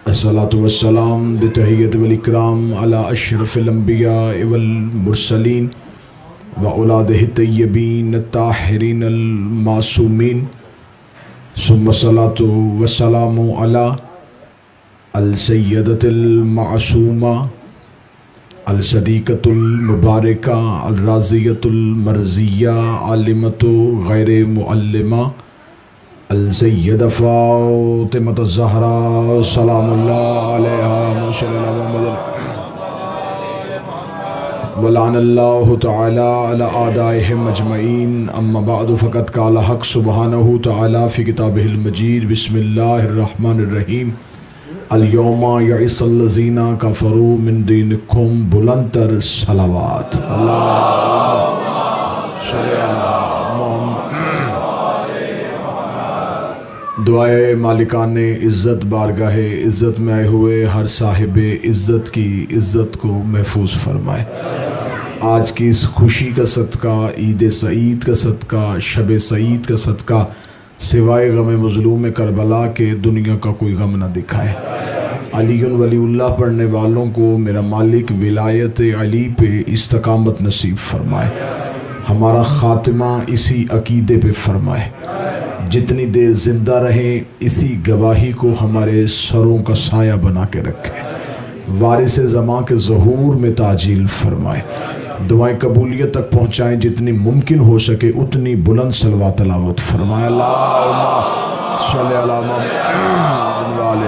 अस्सलातु वस्सलाम बितहियत वल इकराम अला अशरफिल अंबिया वल मुरसलीन व औलादिहि तय्यबीन ताहिरीन अल मासूमीन सुम्मा सलातु वस्सलामु अला अल सय्यदतिल मासूमा अल सदीक़तुल मुबारका अल राज़ियतुल मर्ज़िया आलिमतु गैर मुअल्लिमा अल सय्यदा फ़ातिमतु ज़हरा सलामुल्लाह अलैहा व लअनल्लाहु तआला अला आदाइहिम अजमईन अम्मा बअदु फ़क़द क़ाल हक़ सुब्हानहु तआला फ़ी किताबिहिल मजीद बिस्मिल्लाहिर रहमानिर रहीम अल यौमा यइसल्लज़ीना कफ़रू मिन दीनिकुम बुलंदतर सलावात अल्लाहुम्मा सल्लि अला दुआए मालिकाने इज़्ज़त बारगाहे इज़्ज़त में आए हुए हर साहिब इज़्ज़त की इज़्ज़त को महफूज फरमाए। आज की इस खुशी का सदका, ईद सईद का सदका, शब सईद का सदका, सिवाय गम मज़लूम करबला के दुनिया का कोई गम ना दिखाए। अलीउन वलीउल्लाह पढ़ने वालों को मेरा मालिक विलायत अली पे इस्तकामत नसीब फरमाए। हमारा ख़ातिमा इसी अकीदे पे फरमाए। जितनी देर ज़िंदा रहें इसी गवाही को हमारे सरों का साया बना के रखें। वारिस ज़मां के ज़हूर में ताजील फरमाए। दुआएं कबूलियत तक पहुँचाएँ, जितनी मुमकिन हो सके उतनी बुलंद सलवा तलावत फरमाए। अल्लाहुम्मा सल्लि अला मुहम्मद।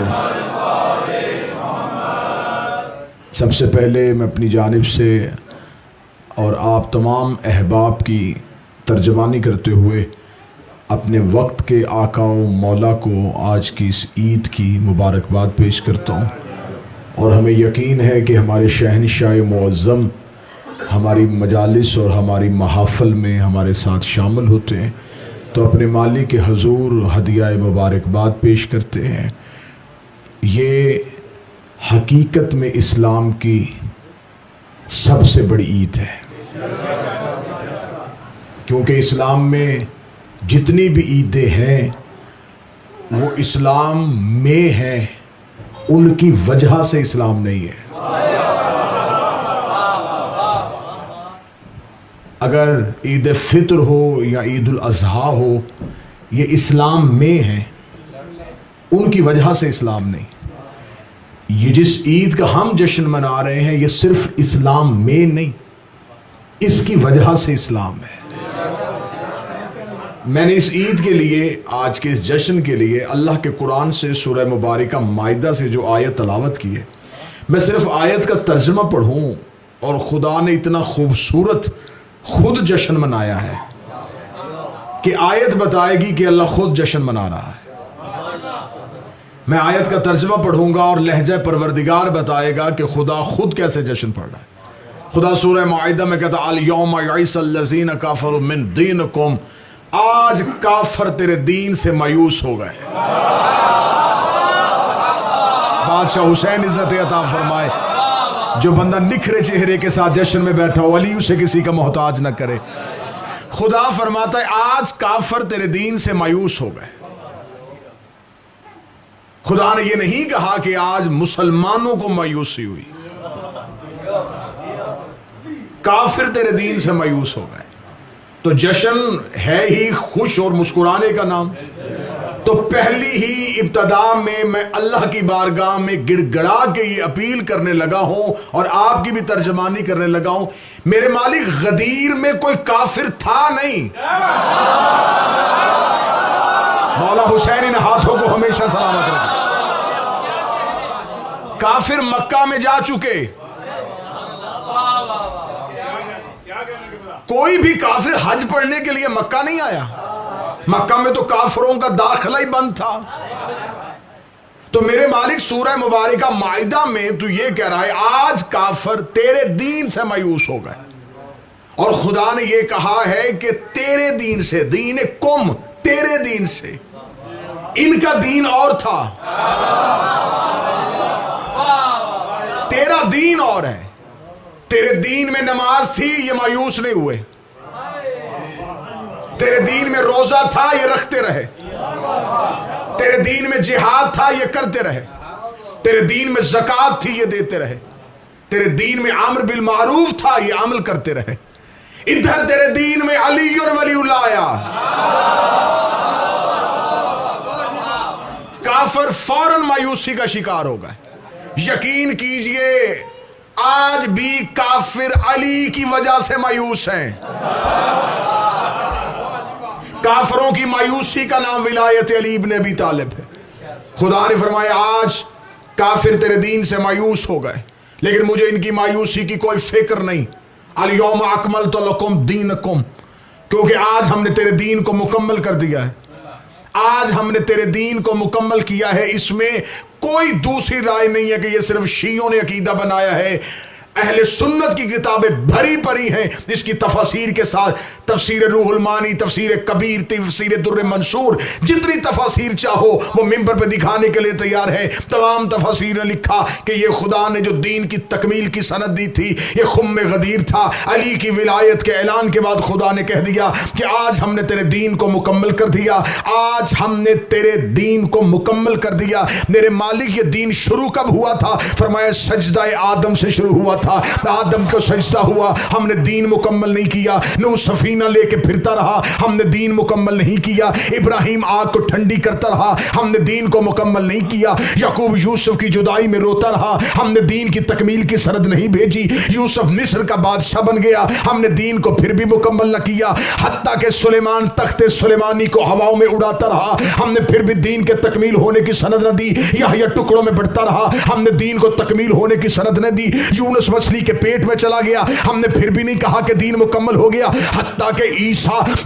सबसे पहले मैं अपनी जानिब से और आप तमाम अहबाब की तर्जमानी करते हुए अपने वक्त के आका व मौला को आज की इस ईद की मुबारकबाद पेश करता हूँ। और हमें यकीन है कि हमारे शहंशाह मुअज़्ज़म हमारी मजालिस और हमारी महाफ़िल में हमारे साथ शामिल होते हैं तो अपने मालिक के हुज़ूर हदिया मुबारकबाद पेश करते हैं। ये हकीकत में इस्लाम की सबसे बड़ी ईद है, क्योंकि इस्लाम में जितनी भी ईदें हैं वो इस्लाम में हैं, उनकी वजह से इस्लाम नहीं है। अगर ईद फित्र हो या ईद उल अज़हा हो, ये इस्लाम में है, उनकी वजह से इस्लाम नहीं। ये जिस ईद का हम जश्न मना रहे हैं ये सिर्फ इस्लाम में नहीं, इसकी वजह से इस्लाम है। मैंने इस ईद के लिए, आज के इस जश्न के लिए अल्लाह के कुरान से सूरह मुबारका माइदा से जो आयत तलावत की है, मैं सिर्फ आयत का तर्जमा पढ़ूं और खुदा ने इतना खूबसूरत खुद जश्न मनाया है कि आयत बताएगी कि अल्लाह खुद जश्न मना रहा है। मैं आयत का तर्जमा पढ़ूंगा और लहजा परवरदिगार बताएगा कि खुदा खुद कैसे जश्न पढ़ रहा है। खुदा सूरह माइदा में कहता अल यौमा यइसल्लज़ीना कफ़रू मिन दीनिकुम, आज काफर तेरे दीन से मायूस हो गए। बादशाह हुसैन इज्जत अता फरमाए, जो बंदा निखरे चेहरे के साथ जश्न में बैठा हो, अली उसे किसी का मोहताज न करे। खुदा फरमाता है आज काफर तेरे दीन से मायूस हो गए। खुदा ने ये नहीं कहा कि आज मुसलमानों को मायूसी हुई, काफिर तेरे दीन से मायूस हो गए। तो जश्न है ही खुश और मुस्कुराने का नाम। तो पहली ही इब्तदा में मैं अल्लाह की बारगाह में गिड़गड़ा के ये अपील करने लगा हूं और आपकी भी तर्जमानी करने लगा हूं, मेरे मालिक गदीर में कोई काफिर था नहीं। मौला हुसैन इन हाथों को हमेशा सलामत रखे। काफिर मक्का में जा चुके, कोई भी काफिर हज पढ़ने के लिए मक्का नहीं आया। मक्का में तो काफिरों का दाखिला ही बंद था। तो मेरे मालिक सूरह मुबारका माइदा में तू ये कह रहा है आज काफिर तेरे दीन से मायूस हो गए। और खुदा ने ये कहा है कि तेरे दीन से, दीन कुम, तेरे दीन से। इनका दीन और था, तेरा दीन और है। तेरे दीन में नमाज थी, ये मायूस नहीं हुए। तेरे दीन में रोजा था, ये रखते रहे। तेरे दीन में जिहाद था, ये करते रहे। तेरे दीन में ज़कात थी, ये देते रहे। तेरे दीन में अम्र बिल मारूफ था, ये अमल करते रहे। इधर तेरे दीन में अली और वलीउल्लाह आया, काफिर फौरन मायूसी का शिकार हो गए। यकीन कीजिए आज भी काफिर अली की वजह से मायूस हैं। काफिरों की मायूसी का नाम विलायत अली इब्न अबी तालिब है। खुदा ने फरमाया आज काफिर तेरे दीन से मायूस हो गए, लेकिन मुझे इनकी मायूसी की कोई फिक्र नहीं। अल-यौम अकमलतु लकुम दीनकुम, क्योंकि आज हमने तेरे दीन को मुकम्मल कर दिया है। आज हमने तेरे दीन को मुकम्मल किया है। इसमें कोई दूसरी राय नहीं है कि यह सिर्फ शियों ने अकीदा बनाया है। अहले सुन्नत की किताबें भरी पड़ी हैं इसकी तफसीर के साथ। तफसीर रूहुल मानी, तफसीर कबीर, तफसीर दुर्र मंसूर, जितनी तफसीर चाहो वो मिंबर पे दिखाने के लिए तैयार है। तमाम तफसीर ने लिखा कि ये खुदा ने जो दीन की तकमील की सनद दी थी ये खुम्मे गदीर था। अली की विलायत के ऐलान के बाद खुदा ने कह दिया कि आज हमने तेरे दीन को मुकम्मल कर दिया। आज हमने तेरे दीन को मुकम्मल कर दिया। मेरे मालिक ये दीन शुरू कब हुआ था? फरमाया सजदा आदम से शुरू हुआ था। आदम को सजदा हुआ, हमने दीन मुकम्मल नहीं किया। नूह सफीना लेके फिरता रहा, हमने दीन मुकम्मल नहीं किया। इब्राहिम आग को ठंडी करता रहा, हमने दीन को मुकम्मल नहीं किया। याकूब यूसुफ की जुदाई में रोता रहा, हमने दीन की तकमील की सनद नहीं भेजी। यूसुफ मिस्र का बादशाह बन गया, हमने दीन को फिर भी मुकम्मल न किया। हत्ता के सुलेमान तख्ते सुलेमानी को हवाओं में उड़ाता रहा, हमने फिर भी दीन के तकमील होने की सनद न दी। यह टुकड़ों में बढ़ता रहा, हमने दीन को तकमील होने की सनद न दी। यूनुस मछली के पेट में चला गया, हमने फिर भी नहीं कहा कि दीन मुकम्मल हो गया। हत्ता के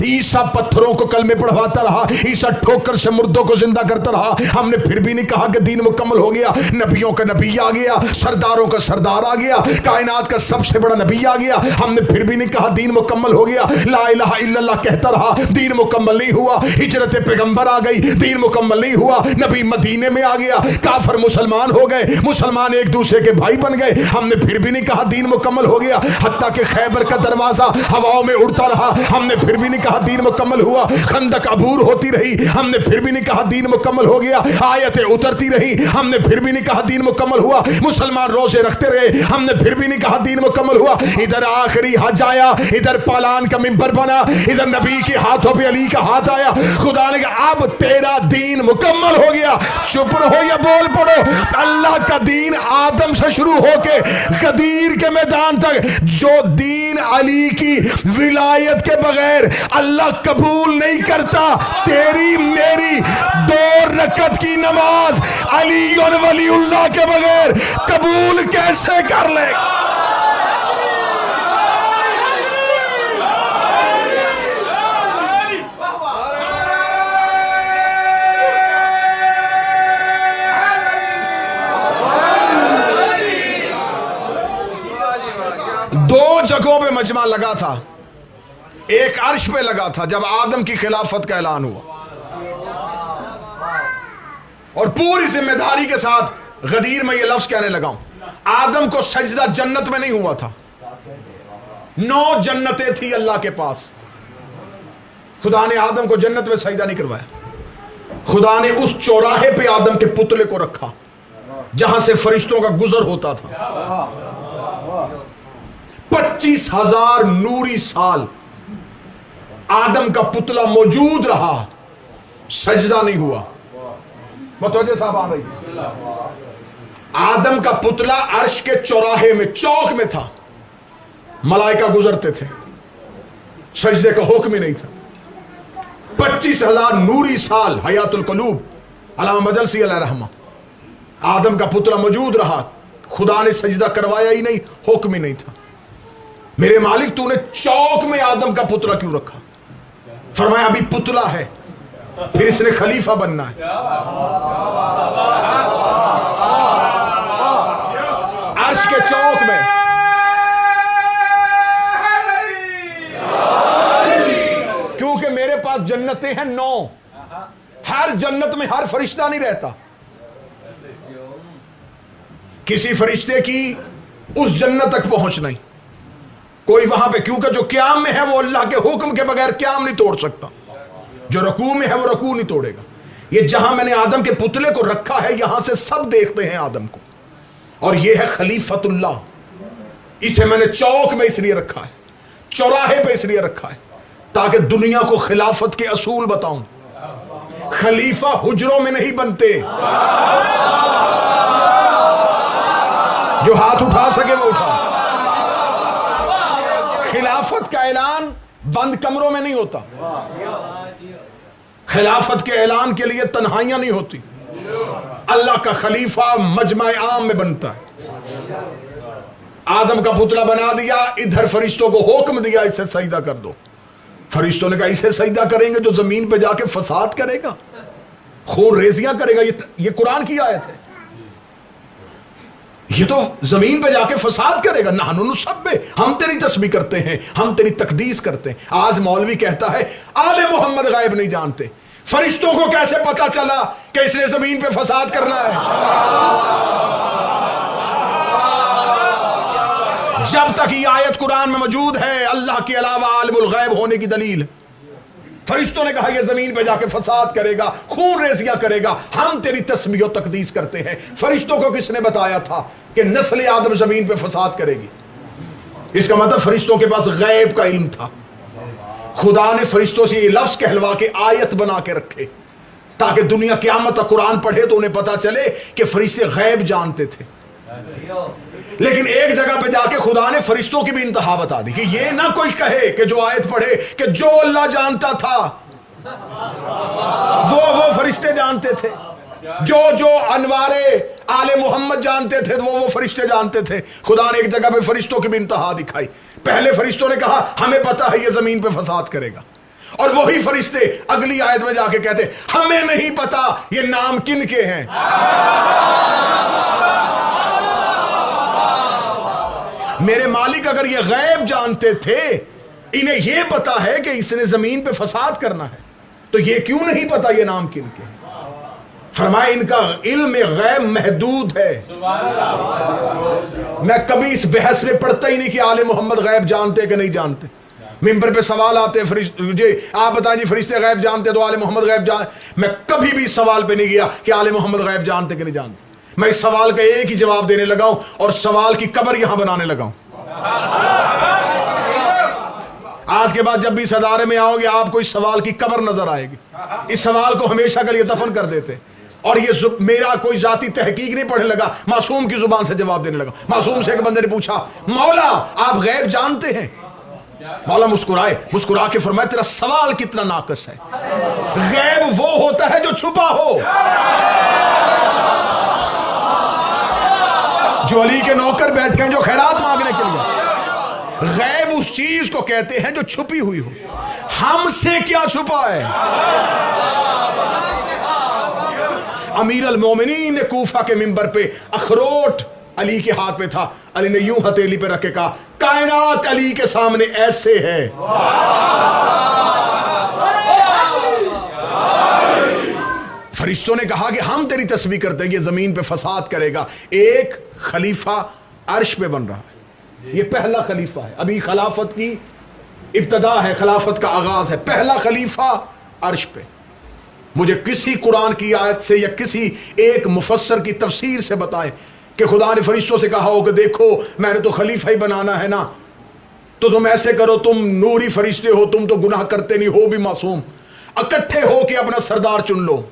ईसा पत्थरों को कलमे पढ़वाता रहा, ईसा ठोकर से मुर्दों को जिंदा करता रहा, हमने फिर भी नहीं कहा कि दीन मुकम्मल हो गया। नबियों का नबी आ गया, सरदारों का सरदार आ गया, कायनात का सबसे बड़ा नबी आ गया, हमने फिर भी नहीं कहा दीन मुकम्मल हो गया। ला इलाहा इल्लल्लाह कहता रहा, दीन मुकम्मल नहीं हुआ। हिजरत पैगंबर आ गई, दीन मुकम्मल नहीं हुआ। नबी मदीने में आ गया, काफिर मुसलमान हो गए, मुसलमान एक दूसरे के भाई बन गए, हमने फिर भी नहीं कहा दीन मुकम्मल हो गया। हत्ता के खैबर का दरवाजा हवाओं में उड़ता रहा, हमने फिर भी नहीं कहा दीन मुकम्मल हुआ। खंदक अबूर होती रही, हमने फिर भी नहीं कहा दीन मुकम्मल हो गया। आयतें उतरती रही, हमने फिर भी नहीं कहा दीन मुकम्मल हुआ। मुसलमान रोजे रखते रहे, हमने फिर भी नहीं कहा दीन मुकम्मल हुआ। इधर आखिरी हज आया, इधर पालान का मिंबर बना, इधर नबी के हाथों पे अली का हाथ आया। खुदा ने कहा अब तेरा दीन मुकम्मल हो गया। चुप रहो या बोल पड़ो। अल्लाह का दीन आदम से शुरू होके गदीर के मैदान तक, जो दीन अली की विलायत के बगैर अल्लाह कबूल नहीं करता, तेरी मेरी 2 रकत की नमाज अली और वलीउल्लाह के बगैर कबूल कैसे कर ले? दो जगहों पे मजमा लगा था, एक अर्श पे लगा था जब आदम की खिलाफत का ऐलान हुआ, और पूरी जिम्मेदारी के साथ गदीर में यह लफ्ज कहने लगा, आदम को सजदा जन्नत में नहीं हुआ था। 9 जन्नतें थी अल्लाह के पास। खुदा ने आदम को जन्नत में सजदा नहीं करवाया। खुदा ने उस चौराहे पे आदम के पुतले को रखा जहां से फरिश्तों का गुजर होता था। 25,000 नूरी साल आदम का पुतला मौजूद रहा, सजदा नहीं हुआ। मतवज्जो साहब आ रही? आदम का पुतला अर्श के चौराहे में, चौक में था, मलाइका गुजरते थे, सजदे का हुक्म ही नहीं था। 25,000 नूरी साल हयातुल कलूब अल्लामा मजलसी अलैहि रहमा, आदम का पुतला मौजूद रहा, खुदा ने सजदा करवाया ही नहीं, हुक्म ही नहीं था। मेरे मालिक तूने चौक में आदम का पुतला क्यों रखा? फरमाया अभी पुतला है, फिर इसने खलीफा बनना है। अर्श के चौक में क्योंकि मेरे पास जन्नतें हैं 9, हर जन्नत में हर फरिश्ता नहीं रहता। किसी फरिश्ते की उस जन्नत तक पहुंच नहीं, कोई वहां पे, क्योंकि जो क़याम में है वो अल्लाह के हुक्म के बगैर क़याम नहीं तोड़ सकता, जो रकू में है वो रकू नहीं तोड़ेगा। ये जहां मैंने आदम के पुतले को रखा है यहां से सब देखते हैं आदम को, और ये है खलीफतुल्लाह। इसे मैंने चौक में इसलिए रखा है, चौराहे पे इसलिए रखा है ताकि दुनिया को खिलाफत के असूल बताऊं। खलीफा हुजरों में नहीं बनते, जो हाथ उठा सके वो उठा। खिलाफत का ऐलान बंद कमरों में नहीं होता, खिलाफत के ऐलान के लिए तन्हाइयां नहीं होती। अल्लाह का खलीफा मजमा आम में बनता है। आदम का पुतला बना दिया, इधर फरिश्तों को हुक्म दिया इसे सजदा कर दो। फरिश्तों ने कहा इसे सजदा करेंगे जो जमीन पे जाके फसाद करेगा, खून रेजियां करेगा। ये कुरान की आयत है, ये तो जमीन पे जाके फसाद करेगा। नहनु नुसब्बिह, हम तेरी तस्बीह करते हैं, हम तेरी तकदीस करते हैं। आज मौलवी कहता है आले मोहम्मद गायब नहीं जानते। फरिश्तों को कैसे पता चला कि इसने जमीन पे फसाद करना है? जब तक ये आयत कुरान में मौजूद है, अल्लाह के अलावा आलिमुल गैब होने की दलील। फरिश्तों ने कहा यह जमीन पे जाके फसाद करेगा, खून रेजियां करेगा, हम तेरी तस्बीह और तकदीस करते हैं। फरिश्तों को किसने बताया था कि नस्ल आदम जमीन पे फसाद करेगी? इसका मतलब फरिश्तों के पास गैब का इल्म था। खुदा ने फरिश्तों से ये लफ्ज कहलवा के आयत बना के रखे ताकि दुनिया क़यामत तक कुरान पढ़े तो उन्हें पता चले कि फरिश्ते गैब जानते थे। लेकिन एक जगह पे जाके खुदा ने फरिश्तों की भी इंतहा बता दी कि ये ना कोई कहे कि जो आयत पढ़े कि जो अल्लाह जानता था वो फरिश्ते जानते थे, जो अनवारे आले मोहम्मद जानते थे वो फरिश्ते जानते थे। खुदा ने एक जगह पे फरिश्तों की भी इंतहा दिखाई। पहले फरिश्तों ने कहा हमें पता है ये जमीन पे फसाद करेगा, और वही फरिश्ते अगली आयत में जाके कहते हमें नहीं पता ये नाम किन के हैं। मेरे मालिक अगर ये गैब जानते थे, इन्हें ये पता है कि इसने जमीन पे फसाद करना है, तो ये क्यों नहीं पता ये नाम किन के? फरमाए इनका इल्म गैब महदूद है। मैं कभी इस बहस में पढ़ता ही नहीं कि आले मोहम्मद गैब जानते कि नहीं जानते। मिंबर पे सवाल आते हैं, फरिश्ते आप बताएं जी फरिश्ते गैब जानते तो आले मोहम्मद गैब जान। मैं कभी भी इस सवाल पे नहीं गया कि आले मोहम्मद गैब जानते कि नहीं जानते। मैं इस सवाल का एक ही जवाब देने लगा हूं और सवाल की कब्र यहां बनाने लगा हूं। आज के बाद जब भी इस अदारे में आओगे आपको इस सवाल की कब्र नजर आएगी। इस सवाल को हमेशा के लिए दफन कर देते, और ये मेरा कोई जाती तहकीक नहीं पढ़ने लगा, मासूम की जुबान से जवाब देने लगा। मासूम से एक बंदे ने पूछा मौला आप गैब जानते हैं? मौला मुस्कुरा के फरमाया तेरा सवाल कितना नाकस है। गैब वो होता है जो छुपा हो। जो अली के नौकर बैठे हैं जो खैरात मांगने के लिए, गैब उस चीज को कहते हैं जो छुपी हुई हो। हमसे क्या छुपा है? अमीर अल मोमिनीन ने कूफा के मिंबर पे अखरोट अली के हाथ पे था, अली ने यूं हथेली पे रख के कहा कायनात अली के सामने ऐसे है। फरिश्तों ने कहा कि हम तेरी तस्बीह करते हैं ये जमीन पे फसाद करेगा। एक खलीफा अर्श पे बन रहा है, ये पहला खलीफा है। अभी खिलाफत की इब्तदा है, खिलाफत का आगाज है। पहला खलीफा अर्श पे। मुझे किसी कुरान की आयत से या किसी एक मुफस्सर की तफसीर से बताएं कि खुदा ने फरिश्तों से कहा हो कि देखो मैंने तो खलीफा ही बनाना है ना, तो तुम ऐसे करो, तुम नूरी फरिश्ते हो, तुम तो गुनाह करते नहीं हो भी मासूम, इकट्ठे हो के अपना सरदार चुन लो।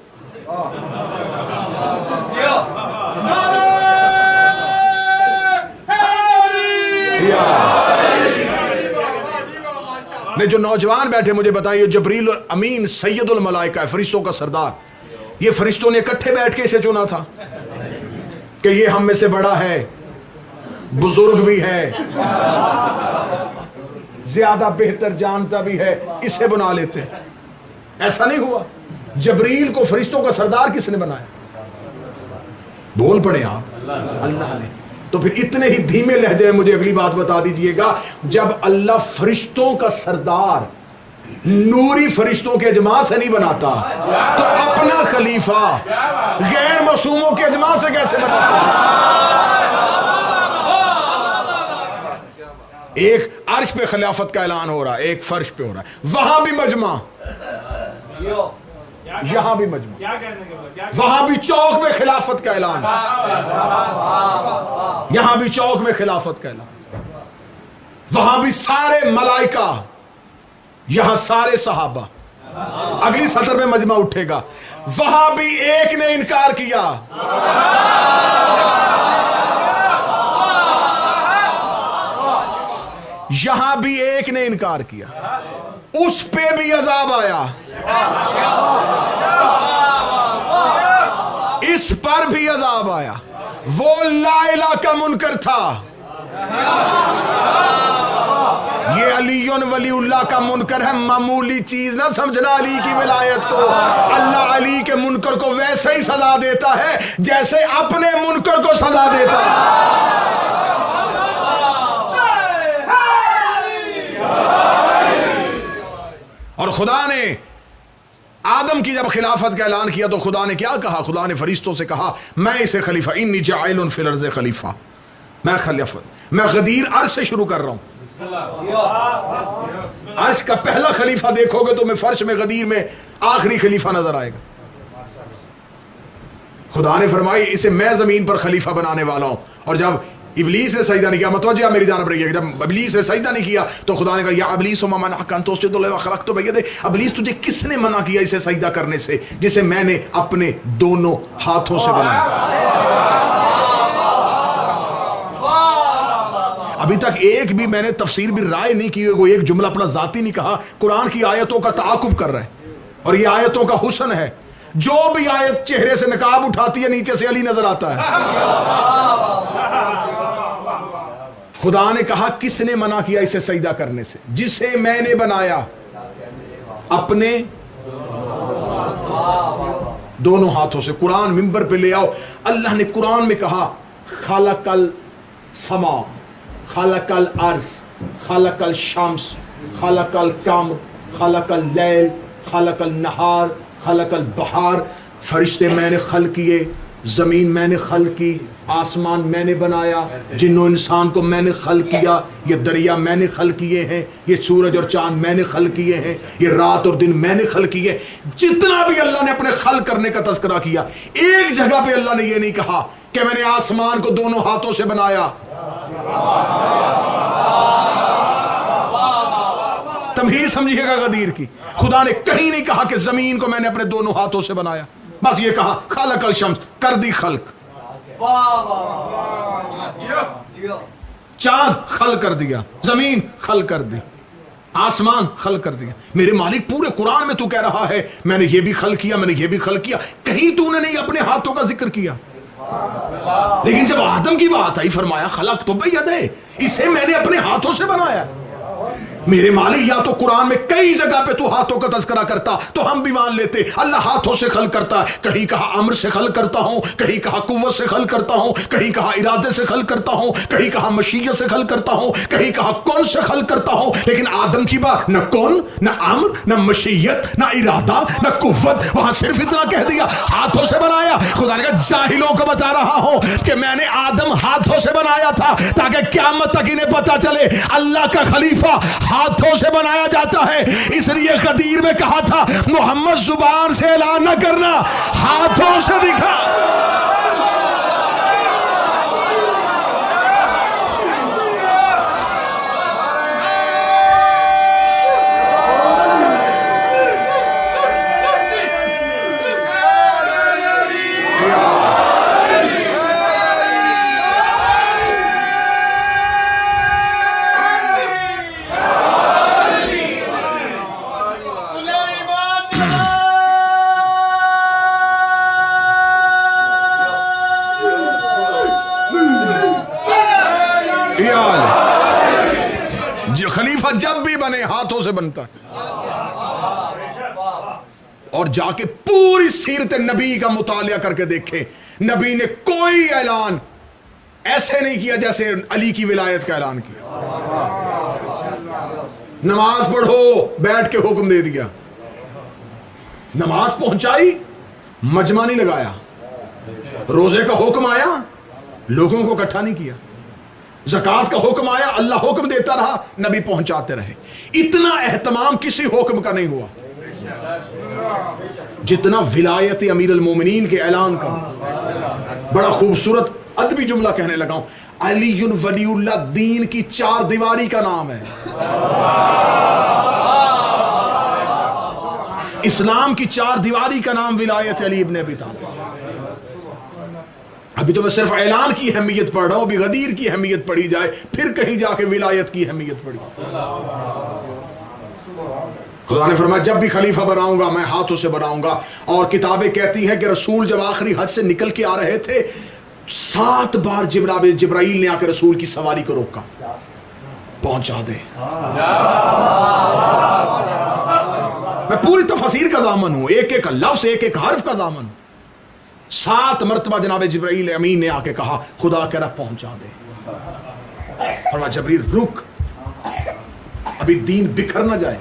ने जो नौजवान बैठे मुझे बताइए, जबरील अमीन सैयदुल मलाइका है, फरिश्तों का सरदार। ये फरिश्तों ने इकट्ठे बैठ के इसे चुना था कि ये हम में से बड़ा है, बुजुर्ग भी है, ज्यादा बेहतर जानता भी है, इसे बना लेते। ऐसा नहीं हुआ। जबरील को फरिश्तों का सरदार किसने बनाया? बोल पड़े आप, अल्लाह ने। तो फिर इतने ही धीमे लहजे में मुझे अगली बात बता दीजिएगा, जब अल्लाह फरिश्तों का सरदार नूरी फरिश्तों के अजमा से नहीं बनाता, तो अपना खलीफा गैर मासूमों के अजमा से कैसे बनाता? एक अर्श पे खिलाफत का ऐलान हो रहा है, एक फर्श पे हो रहा है, वहां भी मजमा। यहां भी मजमा, वहां भी चौक में खिलाफत का ऐलान, यहां भी चौक में खिलाफत का ऐलान, वहां भी सारे मलाइका, यहां सारे सहाबा। अगली सतर में मजमा उठेगा, वहां भी एक ने इनकार किया, यहां भी एक ने इनकार किया, उस पे भी अजाब आया, इस पर भी अजाब आया। वो ला इलाहा का मुनकर था, ये अलीयुन वलीउल्लाह का मुनकर है। मामूली चीज ना समझना अली की विलायत को। अल्लाह अली के मुनकर को वैसे ही सजा देता है जैसे अपने मुनकर को सजा देता है। और खुदा ने आदम की जब खिलाफत का ऐलान किया तो खुदा ने क्या कहा? खुदा ने फरिश्तों से कहा, मैं इसे खलीफा, इन्नी जाइलुन फिल अर्ज़ खलीफा, मैं खलीफत, मैं गदीर अर्श से शुरू कर रहा हूं। अर्श का पहला खलीफा देखोगे तो मैं फर्श में गदीर में आखिरी खलीफा नजर आएगा। खुदा ने फरमाई इसे मैं जमीन पर खलीफा बनाने वाला हूं। और जब इब्लीस ने सजदा नहीं किया, मतवज्जा मेरी जानब रहिएगा, जब इब्लीस ने सजदा नहीं किया तो खुदा ने कहा या इब्लीस वमा मनाअका अन तस्जुद लिमा खलक़तु बियदी, इब्लीस तुझे किसने मना किया इसे सजदा करने से जिसे मैंने अपने दोनों हाथों से बनाया। अभी तक एक भी मैंने तफसीर भी राय नहीं की, कोई एक जुमला अपना जाती नहीं कहा। कुरान की आयतों का ताकुब कर रहा है और ये आयतों का हुस्न है। जो भी आयत चेहरे से नकाब उठाती है नीचे से अली नजर आता है। खुदा ने कहा किसने मना किया इसे सजदा करने से? जिसे मैंने बनाया अपने दोनों हाथों से। कुरान मिंबर पे ले आओ, अल्लाह ने कुरान में कहा खलकल समा, खलकल अर्ज, खलकल शम्स, खलकल कमर, खलकल लैल, खलकल नहार, खलकल बहार। फरिश्ते मैंने खल किए, जमीन मैंने खल की, आसमान मैंने बनाया, जिन्नो इंसान को मैंने खल किया, ये दरिया मैंने खल किए हैं, ये सूरज और चांद मैंने खल किए हैं, ये रात और दिन मैंने खल किए। जितना भी अल्लाह ने अपने खल करने का तज़किरा किया, एक जगह पे अल्लाह ने ये नहीं कहा कि मैंने आसमान को दोनों हाथों से बनाया। तमहीज़ समझिएगा गदीर की। खुदा ने कहीं नहीं कहा कि जमीन को मैंने अपने दोनों हाथों से बनाया, बस ये कहा खलकल शम्स, कर दी खल्क, चांद खल कर दिया, जमीन खल कर दी, आसमान खल कर दिया। मेरे मालिक पूरे कुरान में तू कह रहा है मैंने ये भी खल किया, मैंने ये भी खल किया, कहीं तूने नहीं अपने हाथों का जिक्र किया। लेकिन जब आदम की बात आई फरमाया खलक तो बियदे, इसे मैंने अपने हाथों से बनाया। मेरे मालिक या तो कुरान में कई जगह पे तू हाथों का तज़किरा करता तो हम भी मान लेते अल्लाह हाथों से खल करता है। कहीं कहा अम्र से खल करता हूं, कहीं कहा कुव्वत से खल करता हूं, कहीं कहा इरादे से खल करता हूं, कहीं कहा मशीयत से खल करता हूं, कहीं कहा कौन से खल करता हूं। लेकिन आदम की बात न कौन, न अम्र, न मशीयत, न इरादा, न कुव्वत, वहां सिर्फ इतना कह दिया हाथों से बनाया। खुदा ने कहा जाहिलों को बता रहा हूं कि मैंने आदम हाथों से बनाया था ताकि क़यामत तक इन्हें पता चले अल्लाह का खलीफा हाथों से बनाया जाता है। इसलिए गदीर में कहा था मोहम्मद जुबान से ऐलान न करना, हाथों से दिखा। खलीफा जब भी बने हाथों से बनता है। और जाके पूरी सीरत नबी का मुतालिया करके देखे, नबी ने कोई ऐलान ऐसे नहीं किया जैसे अली की विलायत का ऐलान किया। नमाज पढ़ो बैठ के हुक्म दे दिया, नमाज पहुंचाई मजमा नहीं लगाया, रोजे का हुक्म आया लोगों को इकट्ठा नहीं किया, ज़कात का हुक्म आया अल्लाह हुक्म देता रहा नबी पहुंचाते रहे। इतना एहतमाम किसी हुक्म का नहीं हुआ। जितना विलायत अमीर अल मोमिनीन के ऐलान का। बड़ा खूबसूरत अदबी जुमला कहने लगा हूं, अलीयुन वलीउल्लाह दीन की चार दीवारी का नाम है। इस्लाम की चार दीवारी का नाम विलायत अली इब्न अबी तालिब। अभी तो मैं सिर्फ ऐलान की अहमियत पढ़ रहा हूं, अभी गदीर की अहमियत पढ़ी जाए, फिर कहीं जाके विलायत की अहमियत पढ़ी। खुदा ने फरमाया जब भी खलीफा बनाऊंगा मैं हाथों से बनाऊंगा। और किताबें कहती हैं कि रसूल जब आखिरी हज से निकल के आ रहे थे 7 बार जिब्राइल ने आकर रसूल की सवारी को रोका, पहुंचा दे। मैं पूरी तफसीर का जामन हूं, एक एक लफ्ज एक एक हर्फ का जामन। 7 मरतबा जनाब जिब्राइल अमीन ने आके कहा खुदा कह रहा पहुंचा दे। फरमाया जबरील रुक, अभी दीन बिखर ना जाए,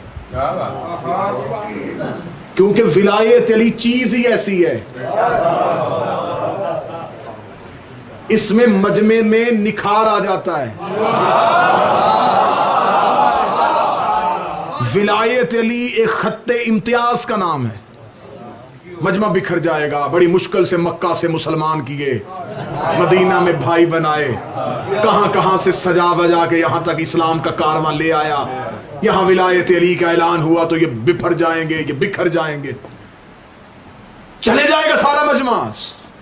क्योंकि विलायत अली चीज ही ऐसी है, इसमें मजमे में निखार आ जाता है। विलायत अली एक खत्ते इम्तियाज का नाम है। मजमा बिखर जाएगा, बड़ी मुश्किल से मक्का से मुसलमान किए, मदीना में भाई बनाए, कहां कहां से सजा बजा के यहां तक इस्लाम का कारवां ले आया। यहां विलायत अली का ऐलान हुआ तो ये बिफर जाएंगे, ये बिखर जाएंगे, चले जाएगा सारा मजमा।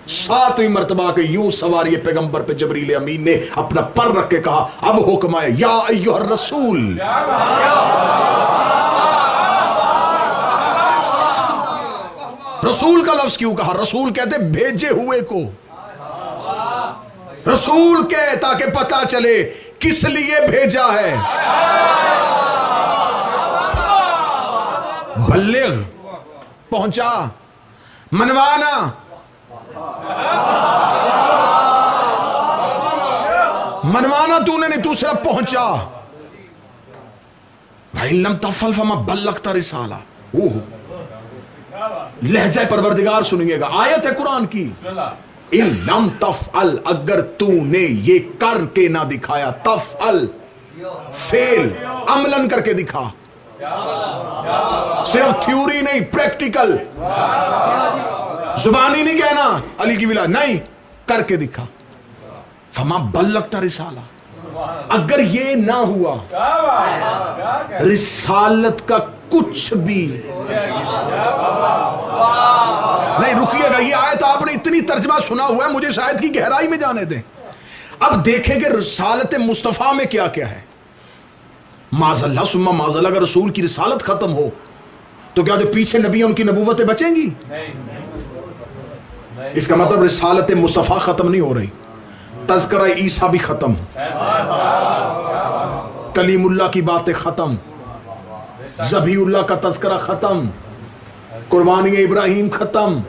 7वीं मर्तबा के यूं सवारी पैगंबर पे जबरील अमीन ने अपना पर रख के कहा अब हुक्म है या अय्युहर रसूल। रसूल का लफ्ज क्यों कहा? रसूल कहते भेजे हुए को रसूल के, ताकि पता चले किस लिए भेजा है। बल्लिग, पहुंचा, मनवाना, मनवाना तूने नहीं, तू सिर्फ पहुंचा। भाई लम तफल फमा बल्लगता रिसाला। लहजा परवरदिगार सुनिएगा, आयत है कुरान की, इन लम तफअल, अगर तूने ये करके ना दिखाया, तफअल फेल अमलन करके दिखा, सिर्फ थ्योरी नहीं, प्रैक्टिकल, जुबानी नहीं कहना अली की विला, नहीं करके दिखा। फमा बल्लगता रिसाला, अगर ये ना हुआ रिसालत का कुछ भी नहीं। रुकिएगा, ये आयत आपने इतनी तर्जमा सुना हुआ है, मुझे शायद की गहराई में जाने दें। अब देखेंगे रिसालत मुस्तफा में क्या क्या है। माज़ल्ला सुम्मा माज़ल्ला, अगर रसूल की रिसालत खत्म हो तो क्या जो पीछे नबी उनकी नबूवतें बचेंगी? नहीं। इसका मतलब रिसालत मुस्तफा खत्म नहीं हो रही, तज़किरा ईसा भी खत्म, कलीमुल्लाह की बातें खत्म, ज़बीउल्लाह का तज़किरा खत्म, कुर्बानी इब्राहिम खत्म,